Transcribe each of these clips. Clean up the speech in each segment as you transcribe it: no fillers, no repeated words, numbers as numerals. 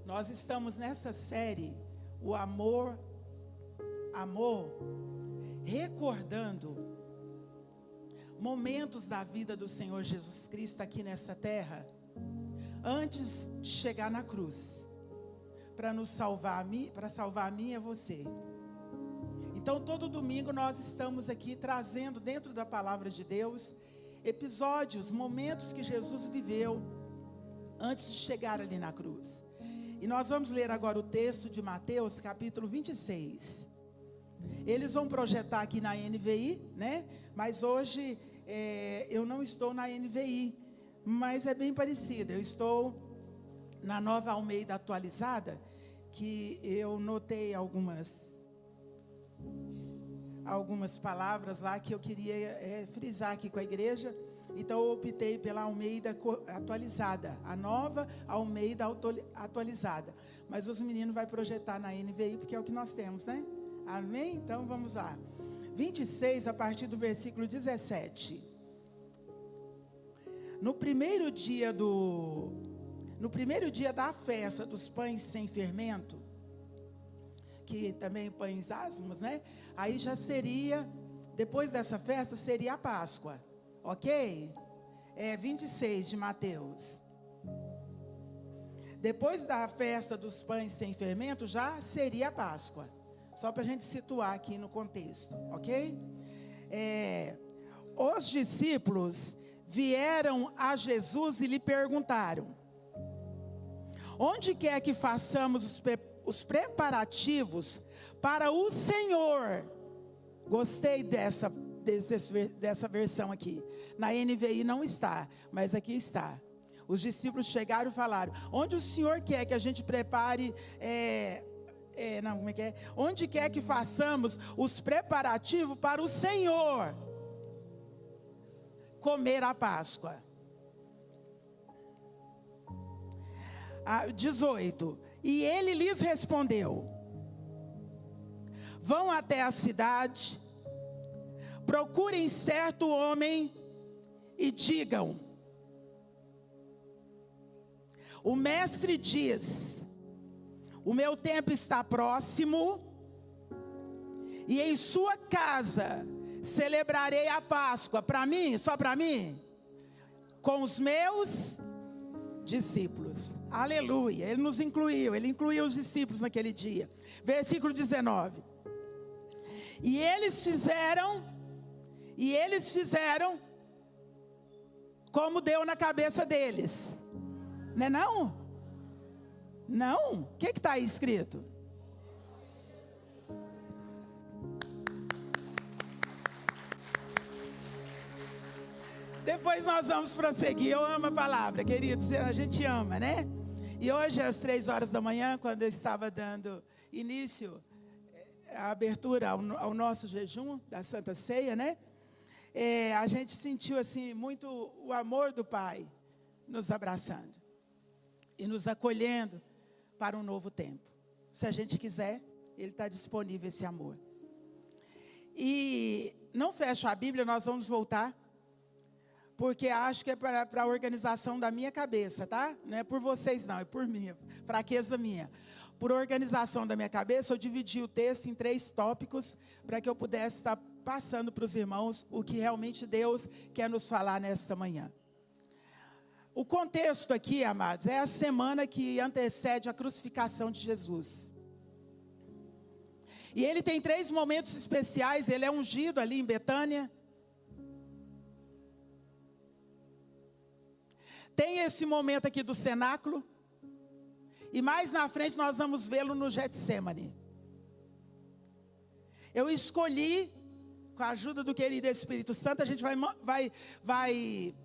Nós estamos nessa série, o amor, recordando momentos da vida do Senhor Jesus Cristo aqui nessa terra, antes de chegar na cruz, para nos salvar, para salvar a mim e a você. Então todo domingo nós estamos aqui trazendo dentro da palavra de Deus, episódios, momentos que Jesus viveu, antes de chegar ali na cruz. E nós vamos ler agora o texto de Mateus, capítulo 26. Eles vão projetar aqui na NVI, né? Mas hoje eu não estou na NVI, mas é bem parecida. Eu estou na Nova Almeida atualizada, que eu notei algumas palavras lá que eu queria frisar aqui com a igreja. Então eu optei pela Almeida atualizada, a Nova Almeida atualizada. Mas os meninos vão projetar na NVI, porque é o que nós temos, né? Amém? Então vamos lá. 26, a partir do versículo 17. No primeiro dia da festa dos pães sem fermento, que também pães asmos, né? Aí já seria, depois dessa festa, seria a Páscoa. Ok? 26 de Mateus. Depois da festa dos pães sem fermento, já seria a Páscoa. Só para a gente situar aqui no contexto, ok? Os discípulos vieram a Jesus e lhe perguntaram: onde quer que façamos os preparativos para o Senhor? Gostei dessa versão aqui. Na NVI não está, mas aqui está. Os discípulos chegaram e falaram: onde o Senhor quer que a gente prepare, onde quer que façamos os preparativos para o Senhor comer a Páscoa. 18. E ele lhes respondeu: vão até a cidade, procurem certo homem e digam: o mestre diz, o meu tempo está próximo, e em sua casa celebrarei a Páscoa. Para mim, só para mim, com os meus discípulos. Aleluia. Ele nos incluiu, ele incluiu os discípulos naquele dia. Versículo 19. E eles fizeram como deu na cabeça deles. Não é não? Não? O que está aí escrito? Depois nós vamos prosseguir. Eu amo a palavra, queridos. A gente ama, né? E hoje às 3 horas da manhã, quando eu estava dando início a abertura ao nosso jejum da Santa Ceia, né? A gente sentiu assim muito o amor do Pai nos abraçando e nos acolhendo para um novo tempo. Se a gente quiser, Ele está disponível, esse amor. E não fecho a Bíblia, nós vamos voltar, porque acho que é para a organização da minha cabeça, tá? Não é por vocês não, é por mim, fraqueza minha. Por organização da minha cabeça, eu dividi o texto em 3 tópicos, para que eu pudesse estar passando para os irmãos o que realmente Deus quer nos falar nesta manhã. O contexto aqui, amados, é a semana que antecede a crucificação de Jesus. E ele tem 3 momentos especiais. Ele é ungido ali em Betânia. Tem esse momento aqui do cenáculo. E mais na frente nós vamos vê-lo no Getsemane. Eu escolhi, com a ajuda do querido Espírito Santo, a gente vai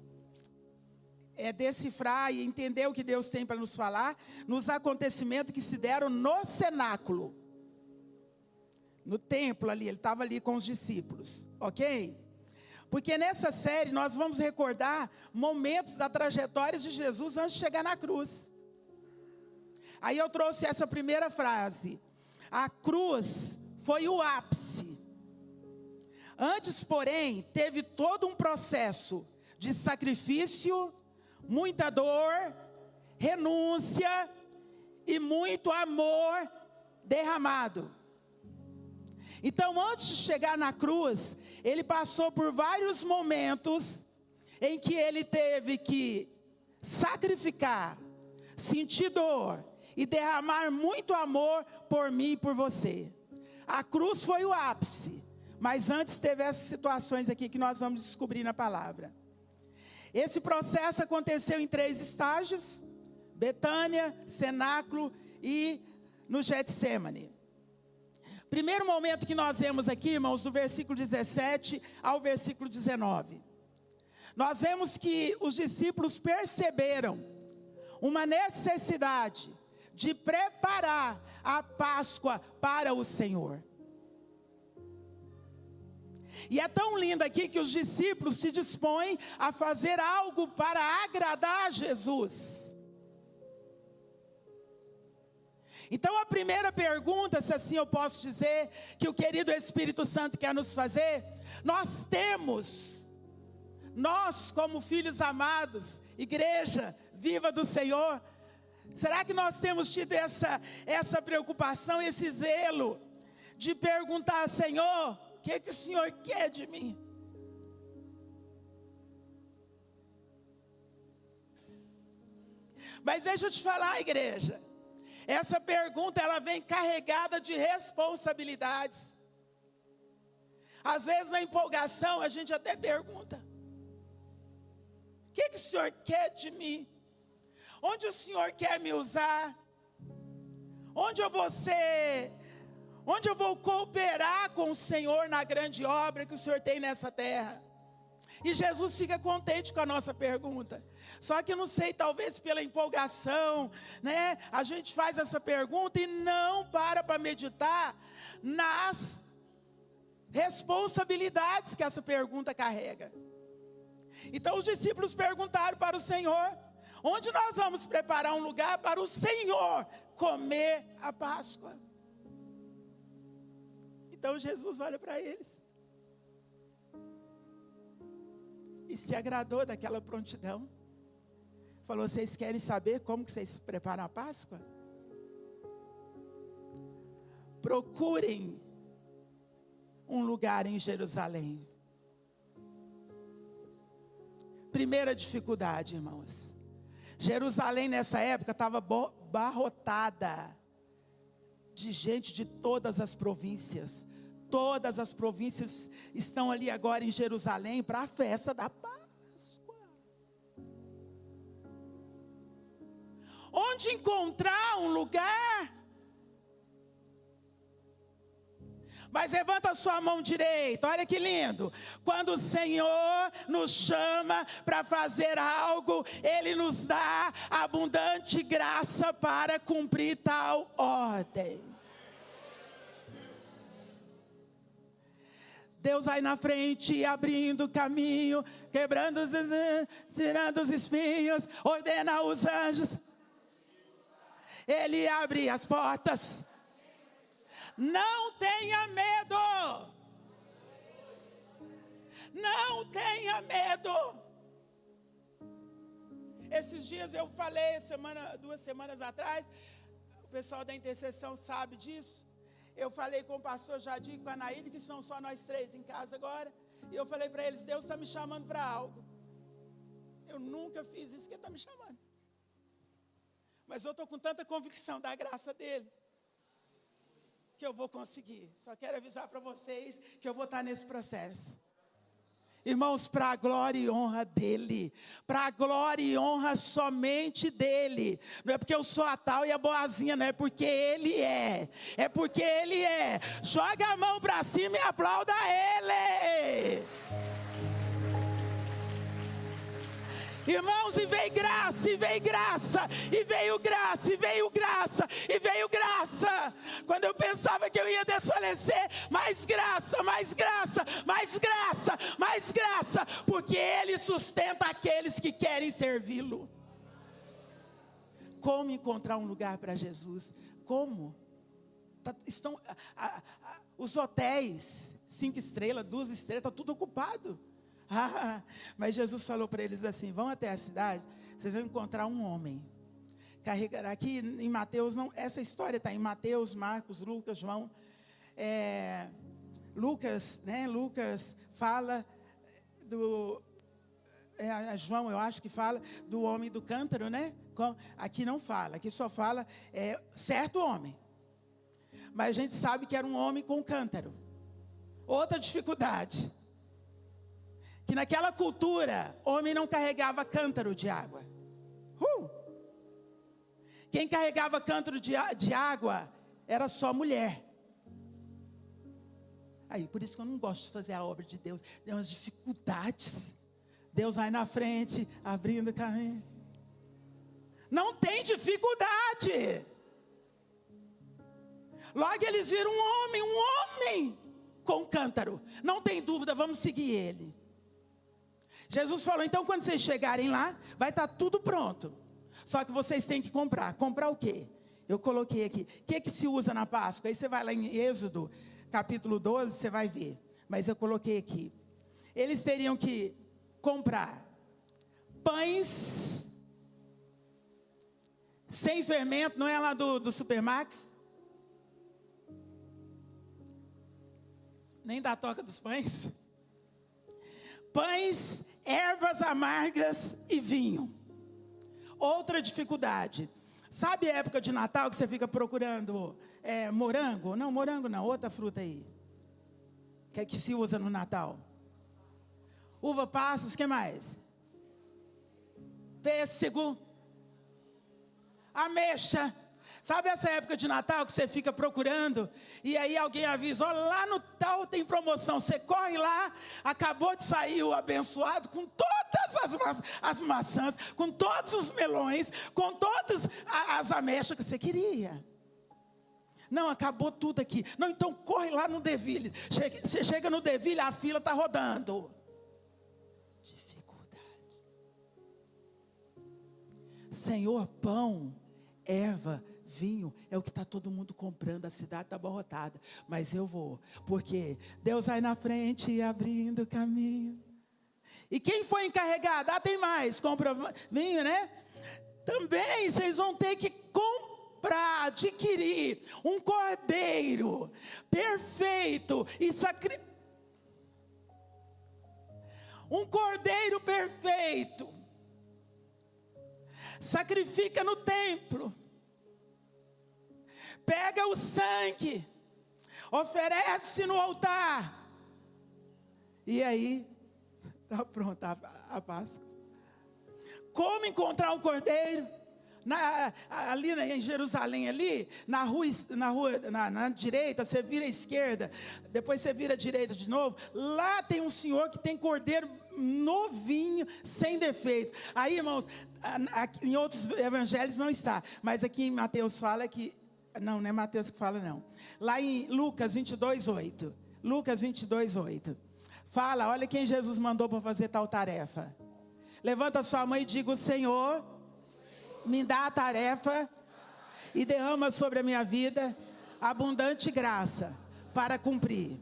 decifrar e entender o que Deus tem para nos falar nos acontecimentos que se deram no cenáculo. No templo ali, ele estava ali com os discípulos, ok? Porque nessa série nós vamos recordar momentos da trajetória de Jesus antes de chegar na cruz. Aí eu trouxe essa primeira frase: a cruz foi o ápice. Antes, porém, teve todo um processo de sacrifício, muita dor, renúncia e muito amor derramado. Então, antes de chegar na cruz, ele passou por vários momentos em que ele teve que sacrificar, sentir dor e derramar muito amor por mim e por você. A cruz foi o ápice, mas antes teve essas situações aqui que nós vamos descobrir na palavra. Esse processo aconteceu em 3 estágios: Betânia, cenáculo e no Getsêmani. Primeiro momento que nós vemos aqui, irmãos, do versículo 17 ao versículo 19. Nós vemos que os discípulos perceberam uma necessidade de preparar a Páscoa para o Senhor. E é tão lindo aqui que os discípulos se dispõem a fazer algo para agradar a Jesus. Então a primeira pergunta, se assim eu posso dizer, que o querido Espírito Santo quer nos fazer: nós como filhos amados, igreja viva do Senhor, será que nós temos tido essa preocupação, esse zelo, de perguntar: Senhor, o que o Senhor quer de mim? Mas deixa eu te falar, igreja, essa pergunta ela vem carregada de responsabilidades. Às vezes na empolgação a gente até pergunta: o que o Senhor quer de mim? Onde o Senhor quer me usar? Onde eu vou cooperar com o Senhor na grande obra que o Senhor tem nessa terra? E Jesus fica contente com a nossa pergunta. Só que eu não sei, talvez pela empolgação, né? A gente faz essa pergunta e não para meditar nas responsabilidades que essa pergunta carrega. Então os discípulos perguntaram para o Senhor: onde nós vamos preparar um lugar para o Senhor comer a Páscoa? Então Jesus olha para eles e se agradou daquela prontidão. Falou: vocês querem saber como que vocês preparam a Páscoa? Procurem um lugar em Jerusalém. Primeira dificuldade, irmãos: Jerusalém nessa época estava abarrotada de gente de todas as províncias. Todas as províncias estão ali agora em Jerusalém para a festa da Páscoa. Onde encontrar um lugar? Mas levanta a sua mão direita, olha que lindo. Quando o Senhor nos chama para fazer algo, Ele nos dá abundante graça para cumprir tal ordem. Deus vai na frente, abrindo o caminho, tirando os espinhos, ordena os anjos. Ele abre as portas. Não tenha medo. Não tenha medo. Esses dias eu falei, 2 semanas atrás, o pessoal da intercessão sabe disso. Eu falei com o pastor Jadir e com a Anaíde, que são só nós 3 em casa agora. E eu falei para eles: Deus está me chamando para algo. Eu nunca fiz isso que Ele está me chamando. Mas eu estou com tanta convicção da graça dEle, que eu vou conseguir. Só quero avisar para vocês que eu vou estar nesse processo. Irmãos, para a glória e honra dEle. Para a glória e honra somente dEle. Não é porque eu sou a tal e a boazinha, não é porque Ele é. É porque Ele é. Joga a mão para cima e aplauda Ele. Irmãos, e veio graça, e veio graça, e veio graça, e veio graça, e veio graça. Quando eu pensava que eu ia desfalecer, mais graça, mais graça, mais graça, mais graça, porque Ele sustenta aqueles que querem servi-lo. Como encontrar um lugar para Jesus? Como? Estão os hotéis, 5 estrelas, 2 estrelas, está tudo ocupado. Mas Jesus falou para eles assim: vão até a cidade, vocês vão encontrar um homem carregará. Aqui em Mateus, não, essa história está em Mateus, Marcos, Lucas, João. Lucas, né? Lucas fala do... João, eu acho que fala do homem do cântaro, né? Aqui não fala, aqui só fala certo homem. Mas a gente sabe que era um homem com cântaro. Outra dificuldade. Que naquela cultura, homem não carregava cântaro de água. Quem carregava cântaro de água era só mulher. Aí, por isso que eu não gosto de fazer a obra de Deus. Tem umas dificuldades. Deus vai na frente, abrindo o caminho. Não tem dificuldade. Logo eles viram um homem com cântaro. Não tem dúvida, vamos seguir ele. Jesus falou, então quando vocês chegarem lá, vai estar tudo pronto. Só que vocês têm que comprar. Comprar o quê? Eu coloquei aqui. O que se usa na Páscoa? Aí você vai lá em Êxodo, capítulo 12, você vai ver. Mas eu coloquei aqui. Eles teriam que comprar pães sem fermento, não é lá do Supermax? Nem da Toca dos Pães. Pães, ervas amargas e vinho. Outra dificuldade. Sabe a época de Natal que você fica procurando morango? Não, morango não, outra fruta aí. Que se usa no Natal? Uva passas, o que mais? Pêssego. Ameixa. Sabe essa época de Natal que você fica procurando? E aí alguém avisa, ó, lá no tal tem promoção. Você corre lá, acabou de sair o abençoado com todas as maçãs, com todos os melões, com todas as ameixas que você queria. Não, acabou tudo aqui. Não, então corre lá no Deville. Você chega no Deville, a fila está rodando. Dificuldade. Senhor, pão, erva, vinho, é o que está todo mundo comprando, a cidade está abarrotada, mas eu vou, porque Deus vai na frente abrindo o caminho. E quem foi encarregado? Tem mais, compra vinho, né? Também vocês vão ter que comprar, adquirir um cordeiro perfeito e um cordeiro perfeito, sacrifica no templo. Pega o sangue, oferece no altar. E aí, está pronta a Páscoa. Como encontrar o cordeiro? Ali em Jerusalém, ali, na direita, você vira à esquerda, depois você vira à direita de novo. Lá tem um senhor que tem cordeiro novinho, sem defeito. Aí, irmãos, em outros evangelhos não está, mas aqui em Mateus fala que... Não é Mateus que fala, não. Lá em Lucas 22:8. Lucas 22:8. Fala, olha quem Jesus mandou para fazer tal tarefa. Levanta sua mão e diga, o Senhor me dá a tarefa e derrama sobre a minha vida abundante graça para cumprir.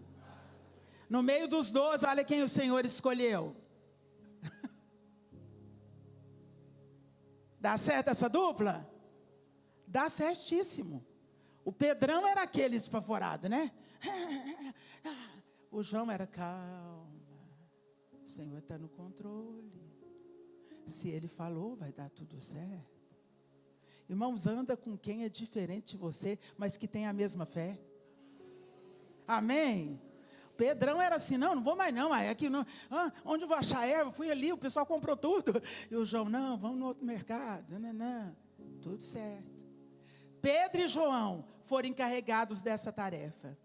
No meio dos 12, olha quem o Senhor escolheu. Dá certo essa dupla? Dá certíssimo. O Pedrão era aquele espavorado, né? O João era calma. O Senhor está no controle. Se Ele falou, vai dar tudo certo. Irmãos, anda com quem é diferente de você, mas que tem a mesma fé. Amém? Pedrão era assim, não vou mais não. Aqui não, onde eu vou achar erva? Fui ali, o pessoal comprou tudo. E o João, não, vamos no outro mercado. Não. Tudo certo. Pedro e João foram encarregados dessa tarefa.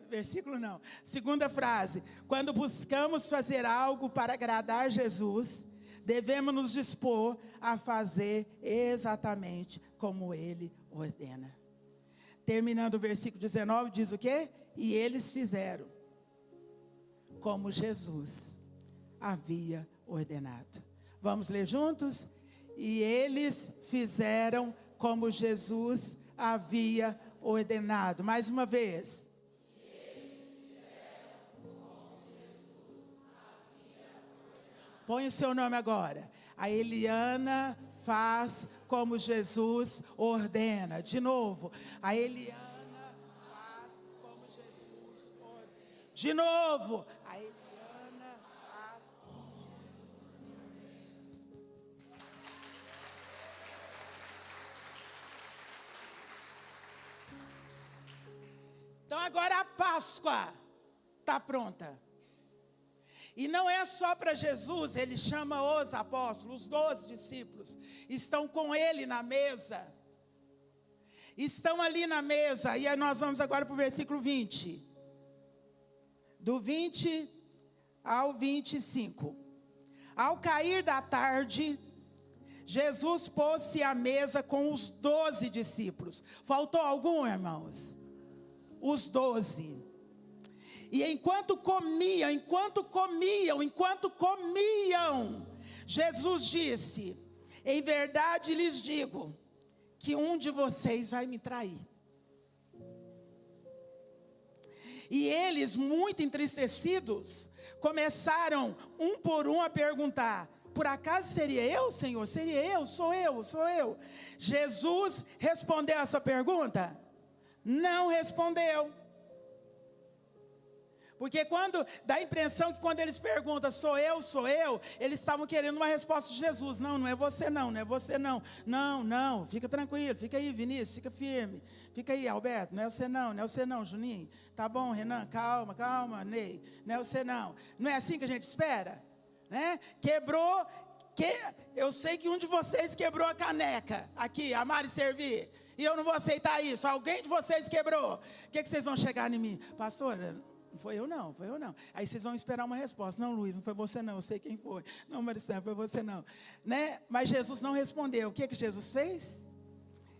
Versículo não. Segunda frase. Quando buscamos fazer algo para agradar Jesus, devemos nos dispor a fazer exatamente como Ele ordena. Terminando o versículo 19, diz o quê? E eles fizeram como Jesus havia ordenado. Vamos ler juntos? E eles fizeram como Jesus havia ordenado. Mais uma vez. Põe o seu nome agora. A Eliana faz como Jesus ordena. De novo, a Eliana faz como Jesus ordena. De novo, a Eliana faz como Jesus ordena. Então agora a Páscoa está pronta. E não é só para Jesus, ele chama os apóstolos, os 12 discípulos, estão com ele na mesa. Estão ali na mesa, e aí nós vamos agora para o versículo 20. Do 20 ao 25. Ao cair da tarde, Jesus pôs-se à mesa com os 12 discípulos. Faltou algum, irmãos? Os 12. E enquanto comiam, Jesus disse: em verdade lhes digo, que um de vocês vai me trair. E eles, muito entristecidos, começaram um por um a perguntar: por acaso seria eu, Senhor? Seria eu? Sou eu. Jesus respondeu essa pergunta? Não respondeu. Porque dá a impressão que quando eles perguntam, sou eu, eles estavam querendo uma resposta de Jesus. Não é você não, não é você não. Não, fica tranquilo, fica aí, Vinícius, fica firme. Fica aí, Alberto, não é você não, Juninho. Tá bom, Renan, calma, Ney, não é você não. Não é assim que a gente espera? Né? Eu sei que um de vocês quebrou a caneca, aqui, amar e servir. E eu não vou aceitar isso, alguém de vocês quebrou. O que vocês vão chegar em mim? Pastor, não foi eu não. Aí vocês vão esperar uma resposta. Não, Luiz, não foi você não, eu sei quem foi. Não, Maricela, foi você não. Né? Mas Jesus não respondeu. O que Jesus fez?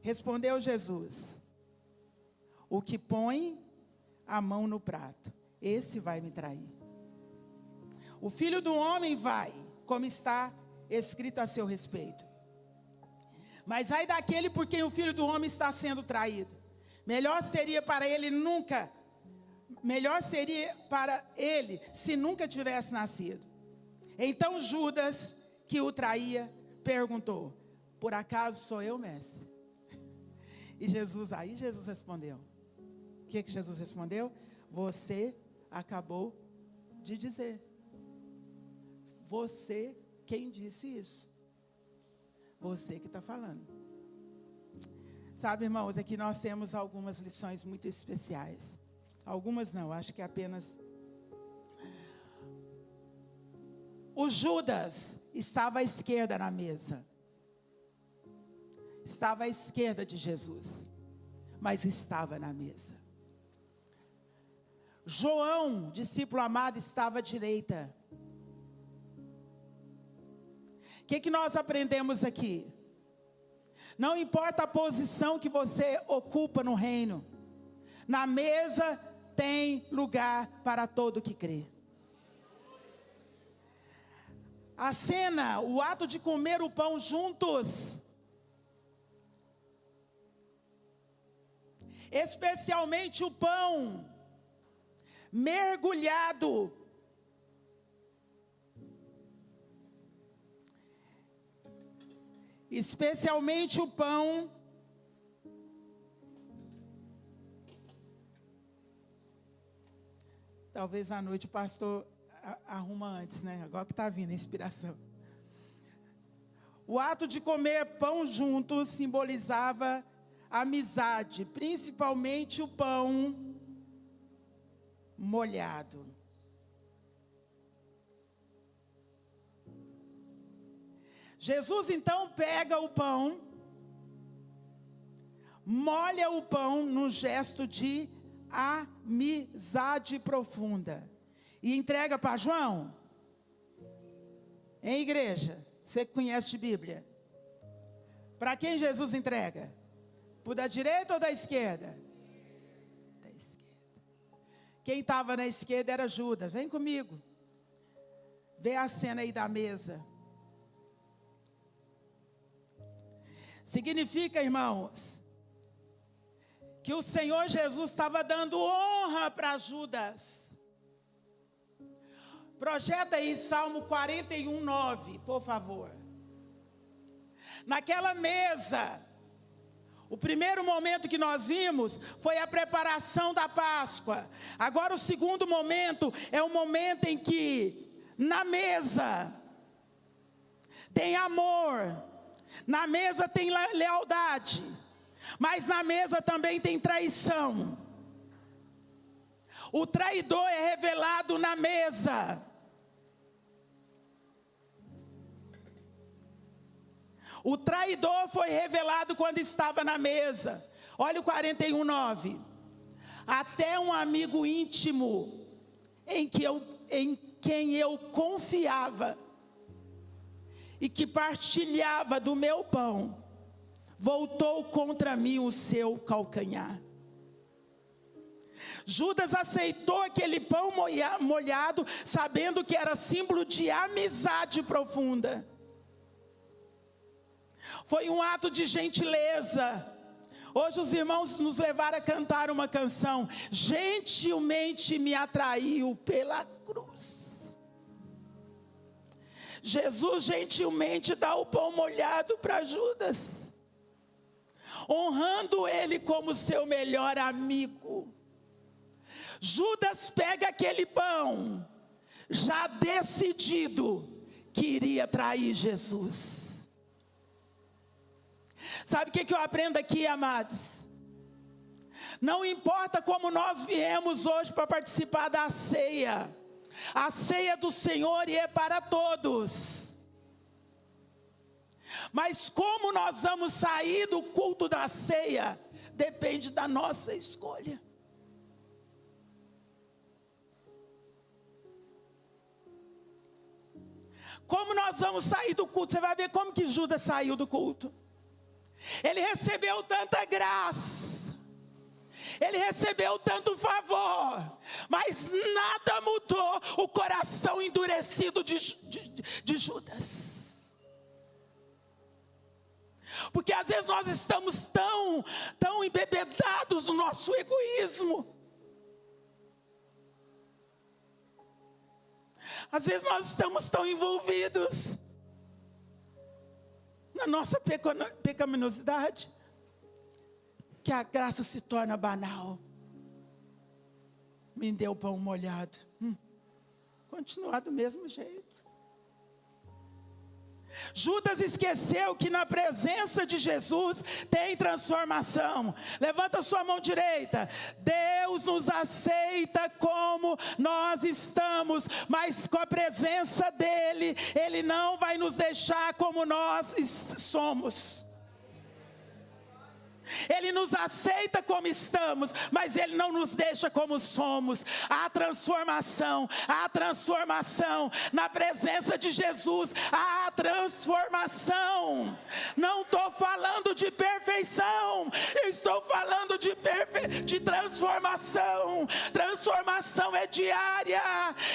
Respondeu Jesus: o que põe a mão no prato, esse vai me trair. O Filho do Homem vai, como está escrito a seu respeito. Mas ai daquele por quem o Filho do Homem está sendo traído. Melhor seria para ele se nunca tivesse nascido. Então Judas, que o traía, perguntou: por acaso sou eu, mestre? E Jesus respondeu. O que Jesus respondeu? Você acabou de dizer. Você quem disse isso? Você que está falando. Sabe, irmãos, aqui nós temos algumas lições muito especiais. Algumas não, acho que apenas. O Judas estava à esquerda na mesa. Estava à esquerda de Jesus, mas estava na mesa. João, discípulo amado, estava à direita. O que nós aprendemos aqui? Não importa a posição que você ocupa no reino, na mesa tem lugar para todo que crê. A cena, o ato de comer o pão juntos, especialmente o pão mergulhado talvez à noite o pastor arruma antes, né? Agora que está vindo a inspiração. O ato de comer pão juntos simbolizava amizade, principalmente o pão molhado. Jesus então pega o pão, molha o pão num gesto de amizade profunda e entrega para João. Em igreja, você que conhece de Bíblia, para quem Jesus entrega? Por da direita ou da esquerda? Da esquerda. Quem estava na esquerda era Judas. Vem comigo. Vê a cena aí da mesa. Significa, irmãos, que o Senhor Jesus estava dando honra para Judas. Projeta aí Salmo 41:9, por favor. Naquela mesa, o primeiro momento que nós vimos foi a preparação da Páscoa. Agora o segundo momento é o momento em que na mesa tem amor, na mesa tem lealdade, mas na mesa também tem traição. O traidor é revelado na mesa. O traidor foi revelado quando estava na mesa. Olha o 41:9. Até um amigo íntimo em quem eu confiava e que partilhava do meu pão, voltou contra mim o seu calcanhar. Judas aceitou aquele pão molhado, sabendo que era símbolo de amizade profunda. Foi um ato de gentileza. Hoje os irmãos nos levaram a cantar uma canção. Gentilmente me atraiu pela cruz. Jesus gentilmente dá o pão molhado para Judas, honrando ele como seu melhor amigo. Judas pega aquele pão, já decidido que iria trair Jesus. Sabe o que eu aprendo aqui, amados? Não importa como nós viemos hoje para participar da ceia. A ceia do Senhor e é para todos. Mas como nós vamos sair do culto da ceia, depende da nossa escolha. Como nós vamos sair do culto? Você vai ver como que Judas saiu do culto. Ele recebeu tanta graça, ele recebeu tanto favor, mas nada mudou o coração endurecido de Judas. Porque às vezes nós estamos tão embebedados no nosso egoísmo. Às vezes nós estamos tão envolvidos na nossa pecaminosidade, que a graça se torna banal. Me deu pão molhado. Continuar do mesmo jeito. Judas esqueceu que na presença de Jesus tem transformação. Levanta sua mão direita. Deus nos aceita como nós estamos, mas com a presença dEle, Ele não vai nos deixar como nós somos. Ele nos aceita como estamos, mas Ele não nos deixa como somos. Há transformação na presença de Jesus. Há transformação. Não estou falando de perfeição, eu estou falando de transformação. Transformação é diária.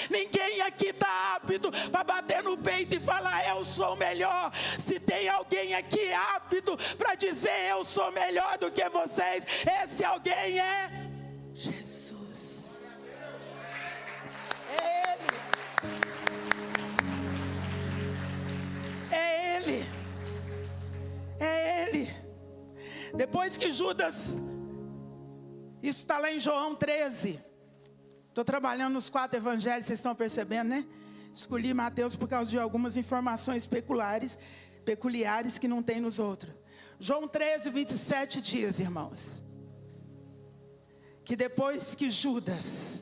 Ninguém aqui está apto para bater no peito e falar eu sou melhor. Se tem alguém aqui apto para dizer eu sou melhor do que vocês, esse alguém é Jesus. É Ele. É Ele. É Ele. Depois que Judas, isso está lá em João 13. Estou trabalhando nos 4 evangelhos, vocês estão percebendo, né? Escolhi Mateus por causa de algumas informações peculiares que não tem nos outros. João 13, 27 diz, irmãos, que depois que Judas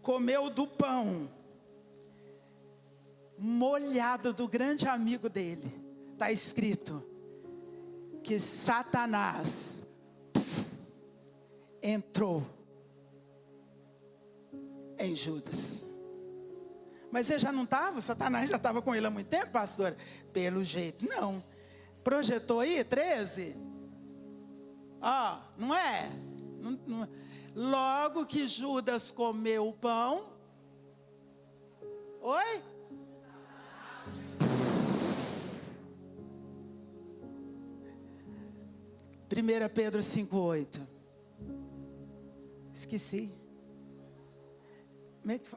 comeu do pão molhado do grande amigo dele, está escrito que Satanás entrou em Judas. Mas ele já não estava? Satanás já estava com ele há muito tempo, pastor? Pelo jeito, não. Projetou aí, 13? Não é? Não. Logo que Judas comeu o pão. Oi? Primeira Pedro 5:8. Esqueci.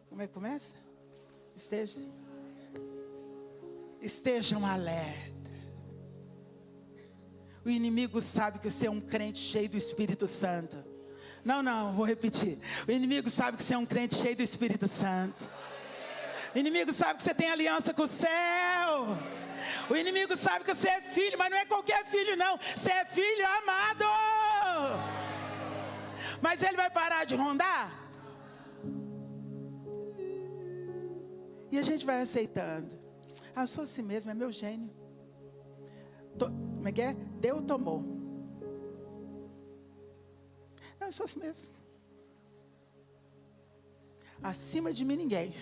Como é que começa? Esteja. Estejam alerta. O inimigo sabe que você é um crente cheio do Espírito Santo. Não, vou repetir. O inimigo sabe que você é um crente cheio do Espírito Santo. O inimigo sabe que você tem aliança com o céu. O inimigo sabe que você é filho, mas não é qualquer filho não. Você é filho amado. Mas ele vai parar de rondar? E a gente vai aceitando. Eu sou assim mesmo, é meu gênio. Como é que é? Deu, tomou. Eu sou assim mesmo. Acima de mim ninguém.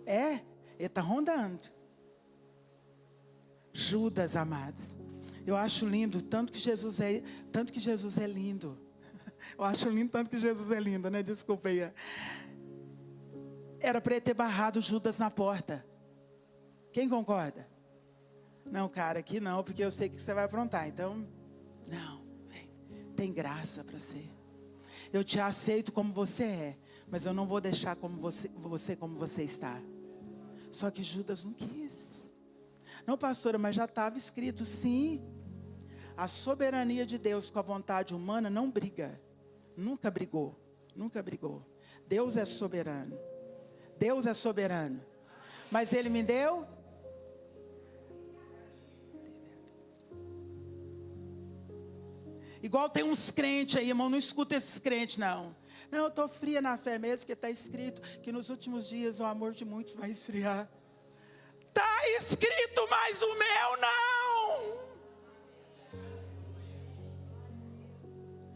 Ele está rondando. Judas, amados. Eu acho lindo, tanto que Jesus é lindo. Eu acho lindo, tanto que Jesus é lindo, né? Desculpa aí. Era para ele ter barrado Judas na porta. Quem concorda? Não, cara, aqui não, porque eu sei que você vai aprontar. Então, não, vem. Tem graça para ser. Eu te aceito como você é, mas eu não vou deixar como você está. Só que Judas não quis. Não, pastora, mas já estava escrito, sim. A soberania de Deus com a vontade humana não briga. Nunca brigou. Nunca brigou. Deus é soberano. Deus é soberano. Mas Ele me deu. Igual tem uns crentes aí, irmão, não escuta esses crentes não. Não, eu estou fria na fé mesmo, porque está escrito que nos últimos dias o amor de muitos vai esfriar. Está escrito, mas o meu não.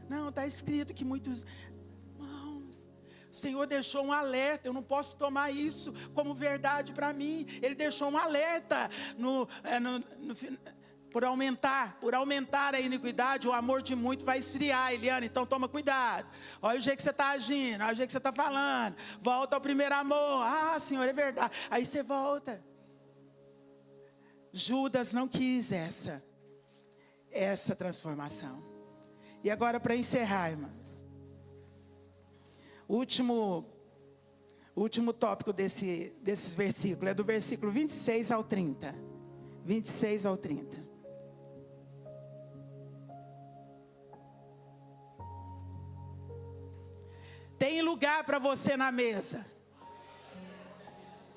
Não, está escrito que muitos... Irmãos, o Senhor deixou um alerta, eu não posso tomar isso como verdade para mim. Ele deixou um alerta por aumentar a iniquidade, o amor de muitos vai esfriar, Eliana, então toma cuidado. Olha o jeito que você está agindo, olha o jeito que você está falando. Volta ao primeiro amor. Ah, Senhor, é verdade. Aí você volta. Judas não quis essa transformação. E agora, para encerrar, irmãos, o último tópico desses versículos é do versículo 26 ao 30. 26 ao 30. Tem lugar para você na mesa.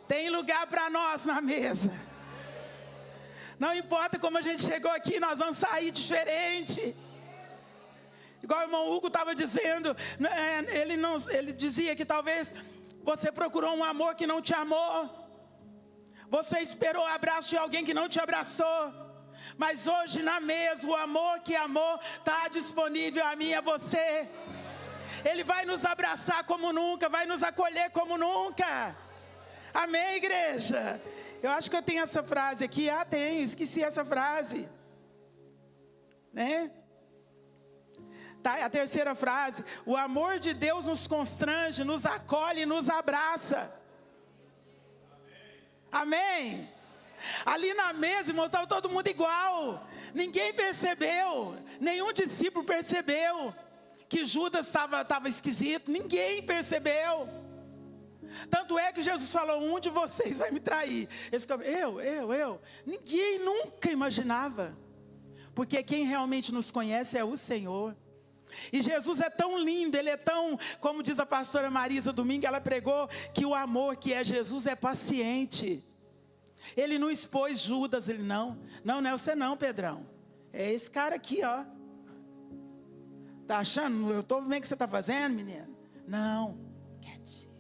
Tem lugar para nós na mesa. Não importa como a gente chegou aqui, nós vamos sair diferente. Igual o irmão Hugo estava dizendo, ele dizia que talvez você procurou um amor que não te amou. Você esperou o abraço de alguém que não te abraçou. Mas hoje na mesa, o amor que amou está disponível a mim e a você. Ele vai nos abraçar como nunca, vai nos acolher como nunca. Amém, igreja? Eu acho que eu tenho essa frase aqui. Esqueci essa frase. Né? Tá, a terceira frase. O amor de Deus nos constrange, nos acolhe, nos abraça. Amém? Ali na mesa, irmãos, estava todo mundo igual. Ninguém percebeu, nenhum discípulo percebeu que Judas estava esquisito. Ninguém percebeu. Tanto é que Jesus falou, um de vocês vai me trair. Eles ficavam, eu. Ninguém nunca imaginava. Porque quem realmente nos conhece é o Senhor. E Jesus é tão lindo, Ele é tão, como diz a pastora Marisa domingo, ela pregou que o amor que é Jesus é paciente. Ele não expôs Judas, ele não é você não, Pedrão. É esse cara aqui, ó. Tá achando? Eu estou vendo o que você está fazendo, menino? Não, quietinho.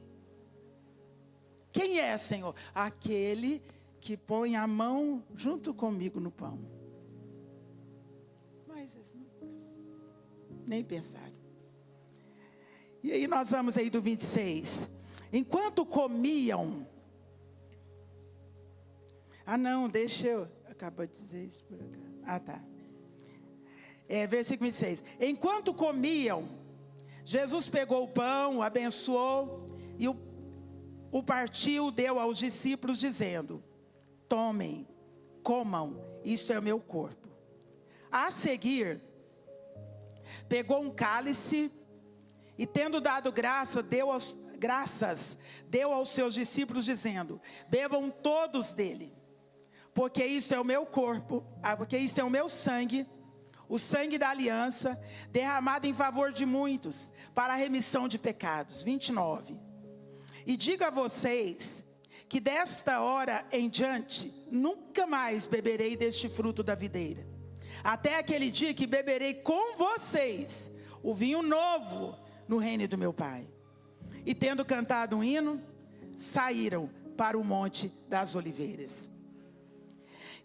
Quem é, Senhor? Aquele que põe a mão junto comigo no pão. Mas eles nunca, nem pensaram. E aí nós vamos aí do 26. Enquanto comiam... deixa eu... Acabou de dizer isso por cá. Tá. Versículo 26. Enquanto comiam, Jesus pegou o pão, o abençoou e o partiu, deu aos discípulos, dizendo: tomem, comam, isto é o meu corpo. A seguir, pegou um cálice e, tendo dado graças, graças, deu aos seus discípulos dizendo: bebam todos dele, porque isso é o meu corpo, porque isso é o meu sangue, o sangue da aliança, derramado em favor de muitos, para a remissão de pecados. 29. E digo a vocês, que desta hora em diante, nunca mais beberei deste fruto da videira, até aquele dia que beberei com vocês o vinho novo no reino do meu Pai. E tendo cantado um hino, saíram para o Monte das Oliveiras.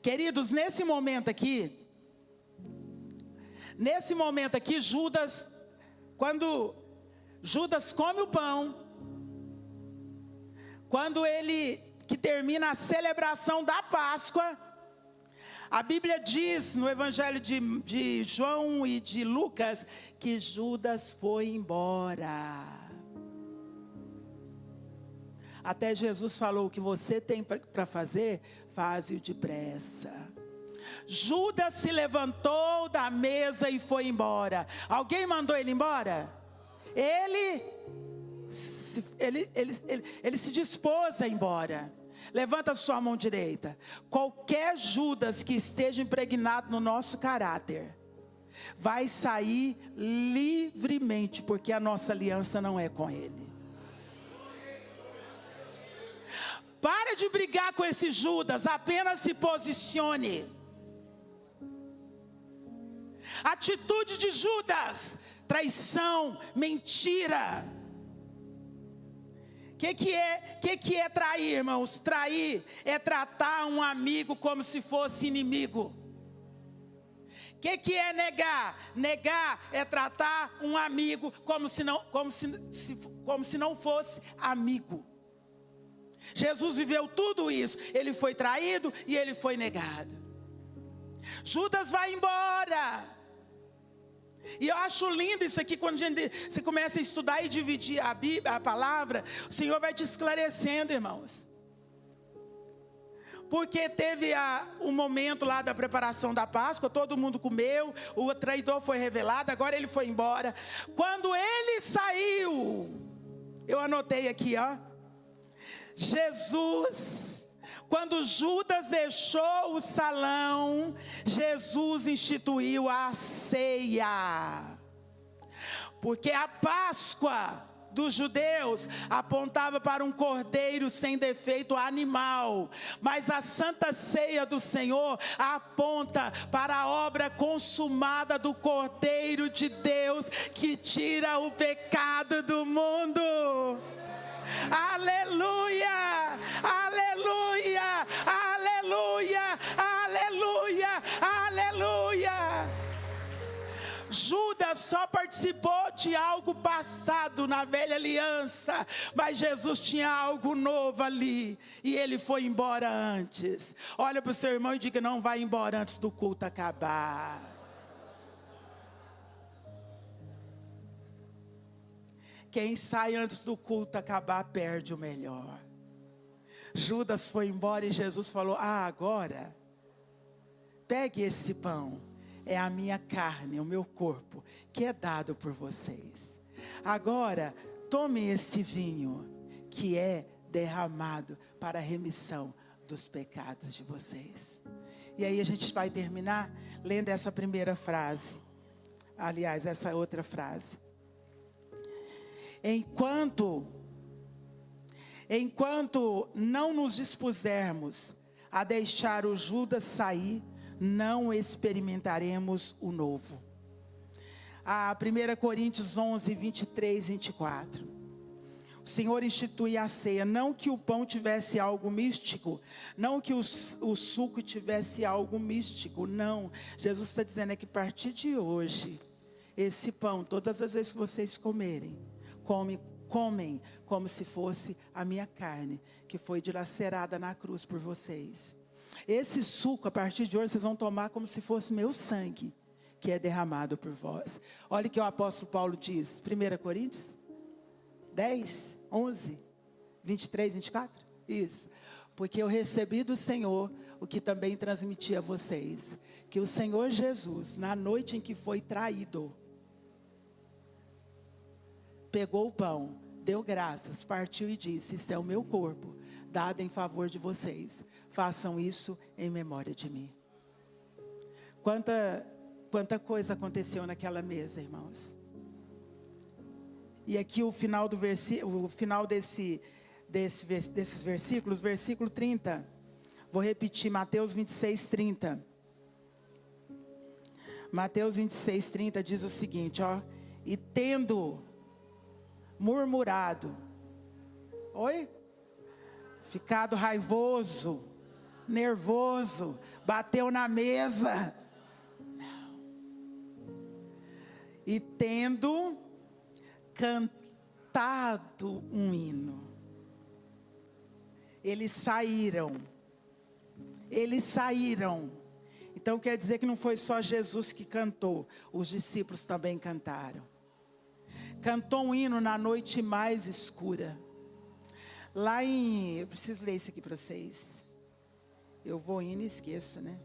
Queridos, nesse momento aqui, Judas, quando Judas come o pão, quando ele que termina a celebração da Páscoa, a Bíblia diz no Evangelho de João e de Lucas, que Judas foi embora. Até Jesus falou: o que você tem para fazer, faze-o depressa. Judas se levantou da mesa e foi embora. Alguém mandou ele embora? Ele se dispôs a ir embora. Levanta a sua mão direita. Qualquer Judas que esteja impregnado no nosso caráter vai sair livremente, porque a nossa aliança não é com ele. Para de brigar com esse Judas, apenas se posicione. Atitude de Judas: traição, mentira. O que é trair, irmãos? Trair é tratar um amigo como se fosse inimigo. O que é negar? Negar é tratar um amigo como se não fosse amigo. Jesus viveu tudo isso. Ele foi traído e ele foi negado. Judas vai embora. E eu acho lindo isso aqui, quando você começa a estudar e dividir a Bíblia, a palavra, o Senhor vai te esclarecendo, irmãos. Porque teve um momento lá da preparação da Páscoa, todo mundo comeu, o traidor foi revelado, agora ele foi embora. Quando ele saiu, eu anotei aqui, ó. Quando Judas deixou o salão, Jesus instituiu a ceia. Porque a Páscoa dos judeus apontava para um cordeiro sem defeito animal, mas a Santa Ceia do Senhor aponta para a obra consumada do Cordeiro de Deus, que tira o pecado do mundo. Aleluia, aleluia, aleluia, aleluia, aleluia. Judas só participou de algo passado na velha aliança, mas Jesus tinha algo novo ali, e ele foi embora antes. Olha para o seu irmão e diga: não vai embora antes do culto acabar. Quem sai antes do culto acabar perde o melhor. Judas foi embora e Jesus falou: agora pegue esse pão, é a minha carne, o meu corpo, que é dado por vocês. Agora tome esse vinho, que é derramado para a remissão dos pecados de vocês. E aí a gente vai terminar lendo essa primeira frase. Aliás, essa outra frase. Enquanto não nos dispusermos a deixar o Judas sair, não experimentaremos o novo. A 1 Coríntios 11, 23, 24. O Senhor institui a ceia, não que o pão tivesse algo místico, não que o suco tivesse algo místico, não. Jesus está dizendo que a partir de hoje, esse pão, todas as vezes que vocês comem como se fosse a minha carne, que foi dilacerada na cruz por vocês. Esse suco, a partir de hoje, vocês vão tomar como se fosse meu sangue, que é derramado por vós. Olha o que o apóstolo Paulo diz, 1 Coríntios 10, 11, 23, 24. Isso. Porque eu recebi do Senhor o que também transmiti a vocês, que o Senhor Jesus, na noite em que foi traído, pegou o pão, deu graças, partiu e disse: isso é o meu corpo, dado em favor de vocês. Façam isso em memória de mim. Quanta coisa aconteceu naquela mesa, irmãos. E aqui o final do versículo, o final desses versículos, versículo 30. Vou repetir, Mateus 26, 30. Mateus 26, 30 diz o seguinte, ó. E tendo murmurado, ficado raivoso, nervoso, bateu na mesa. Não. E tendo cantado um hino, eles saíram. Então quer dizer que não foi só Jesus que cantou, os discípulos também cantaram. Cantou um hino na noite mais escura. Lá em... eu preciso ler isso aqui para vocês. Eu vou indo e esqueço, né?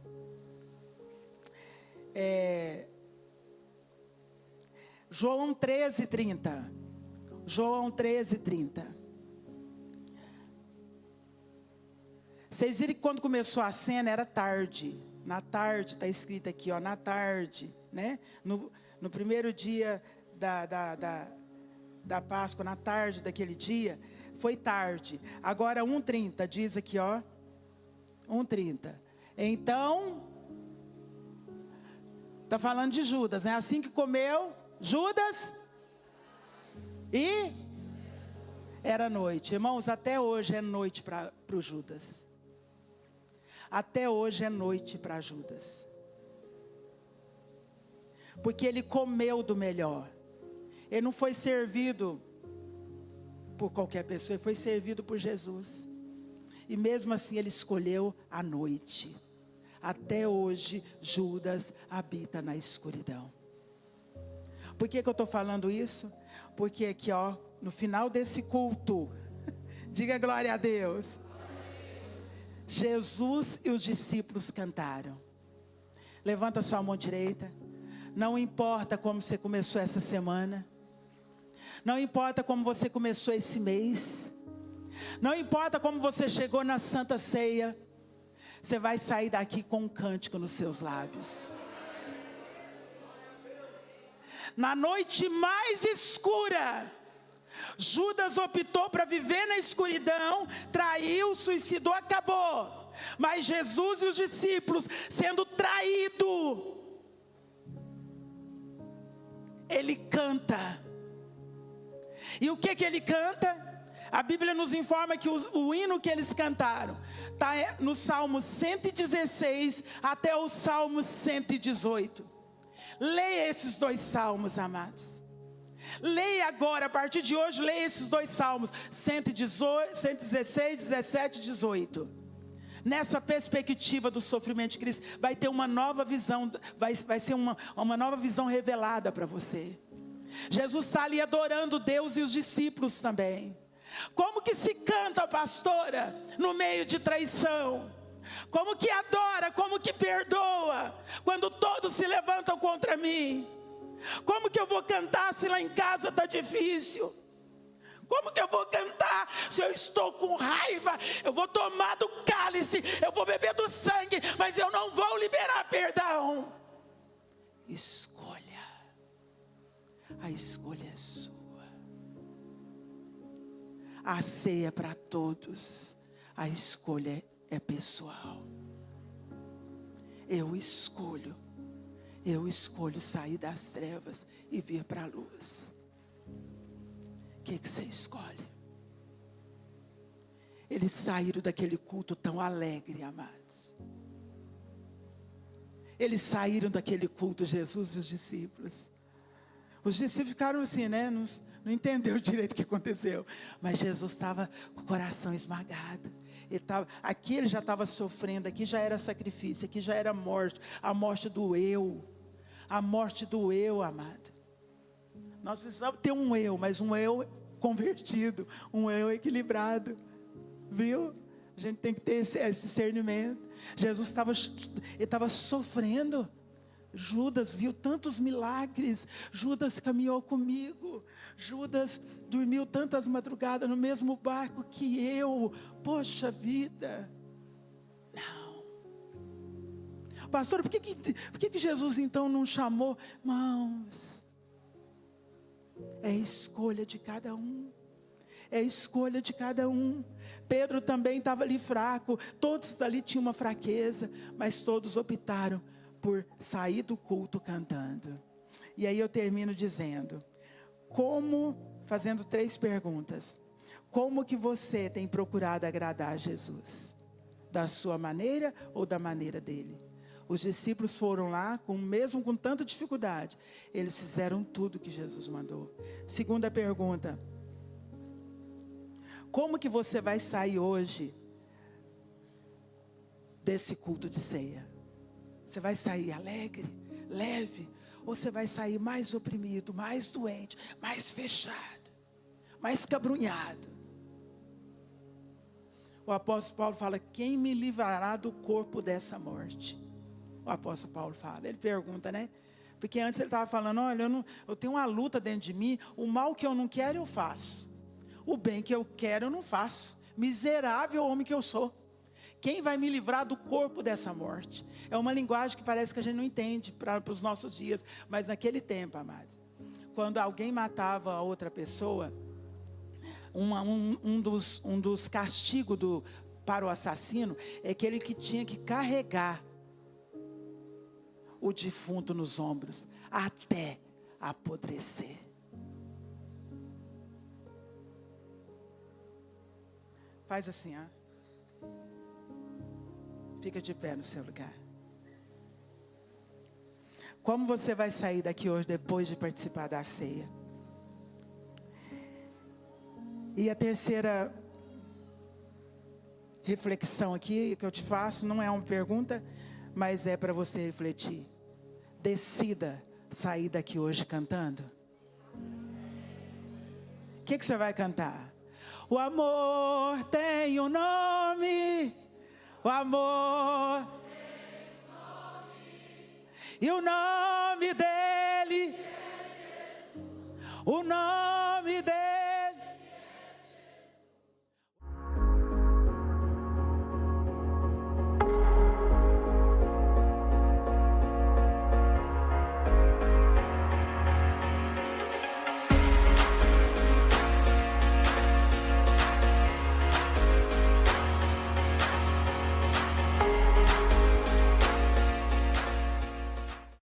João 13, 30. João 13, 30. Vocês viram que quando começou a cena era tarde. Na tarde, está escrito aqui, ó, na tarde, né? No primeiro dia da Páscoa, na tarde daquele dia, foi tarde. Agora 1:30, diz aqui, ó, 1:30. Então, está falando de Judas, né? Assim que comeu, Judas, e era noite. Irmãos, até hoje é noite para o Judas. Até hoje é noite para Judas. Porque ele comeu do melhor. Ele não foi servido por qualquer pessoa, ele foi servido por Jesus. E mesmo assim ele escolheu a noite. Até hoje Judas habita na escuridão. Por que eu estou falando isso? Porque aqui, ó, no final desse culto, diga glória a Deus. Jesus e os discípulos cantaram. Levanta sua mão direita. Não importa como você começou essa semana. Não importa como você começou esse mês. Não importa como você chegou na Santa Ceia. Você vai sair daqui com um cântico nos seus lábios. Na noite mais escura, Judas optou para viver na escuridão, traiu, suicidou, acabou. Mas Jesus e os discípulos, sendo traídos, ele canta. E o que ele canta? A Bíblia nos informa que o hino que eles cantaram está no Salmo 116 até o Salmo 118. Leia esses dois salmos, amados. Leia agora, a partir de hoje, leia esses dois salmos, 116, 17 e 18. Nessa perspectiva do sofrimento de Cristo, vai ter uma nova visão, vai ser uma nova visão revelada para você. Jesus está ali adorando Deus e os discípulos também. Como que se canta, pastora, no meio de traição? Como que adora, como que perdoa, quando todos se levantam contra mim? Como que eu vou cantar se lá em casa está difícil? Como que eu vou cantar se eu estou com raiva? Eu vou tomar do cálice, eu vou beber do sangue, mas eu não vou liberar perdão. Escolha. A escolha é sua. A ceia é para todos. A escolha é pessoal. Eu escolho sair das trevas e vir para a luz. O que você escolhe? Eles saíram daquele culto tão alegre, amados. Eles saíram daquele culto, Jesus e os discípulos. Os discípulos ficaram assim, né? Não entendeu direito o que aconteceu. Mas Jesus estava com o coração esmagado. Aqui ele já estava sofrendo, aqui já era sacrifício, aqui já era morte. A morte do eu. A morte do eu, amado. Nós precisamos ter um eu, mas um eu convertido, um eu equilibrado. Viu? A gente tem que ter esse discernimento. Jesus estava sofrendo. Judas viu tantos milagres, Judas caminhou comigo, Judas dormiu tantas madrugadas no mesmo barco que eu. Poxa vida, não. Pastor, por que Jesus então não chamou? Irmãos, é escolha de cada um. É escolha de cada um. Pedro também estava ali fraco, todos ali tinham uma fraqueza, mas todos optaram por sair do culto cantando. E aí eu termino dizendo, fazendo 3 perguntas. Como que você tem procurado agradar a Jesus? Da sua maneira ou da maneira dele? Os discípulos foram lá, mesmo com tanta dificuldade, eles fizeram tudo que Jesus mandou. Segunda pergunta, como que você vai sair hoje desse culto de ceia? Você vai sair alegre, leve, ou você vai sair mais oprimido, mais doente, mais fechado, mais cabrunhado? O apóstolo Paulo fala, quem me livrará do corpo dessa morte? O apóstolo Paulo fala, ele pergunta, né? Porque antes ele estava falando, olha, eu tenho uma luta dentro de mim, o mal que eu não quero eu faço, o bem que eu quero eu não faço, miserável homem que eu sou. Quem vai me livrar do corpo dessa morte? É uma linguagem que parece que a gente não entende para os nossos dias, mas naquele tempo, amados, quando alguém matava a outra pessoa, um dos castigos para o assassino é aquele que tinha que carregar o defunto nos ombros até apodrecer. Faz assim, ó. Fica de pé no seu lugar. Como você vai sair daqui hoje depois de participar da ceia? E a terceira reflexão aqui que eu te faço, não é uma pergunta, mas é para você refletir. Decida sair daqui hoje cantando. O que você vai cantar? O amor tem um nome. O amor tem um nome. E o nome dele é Jesus. O nome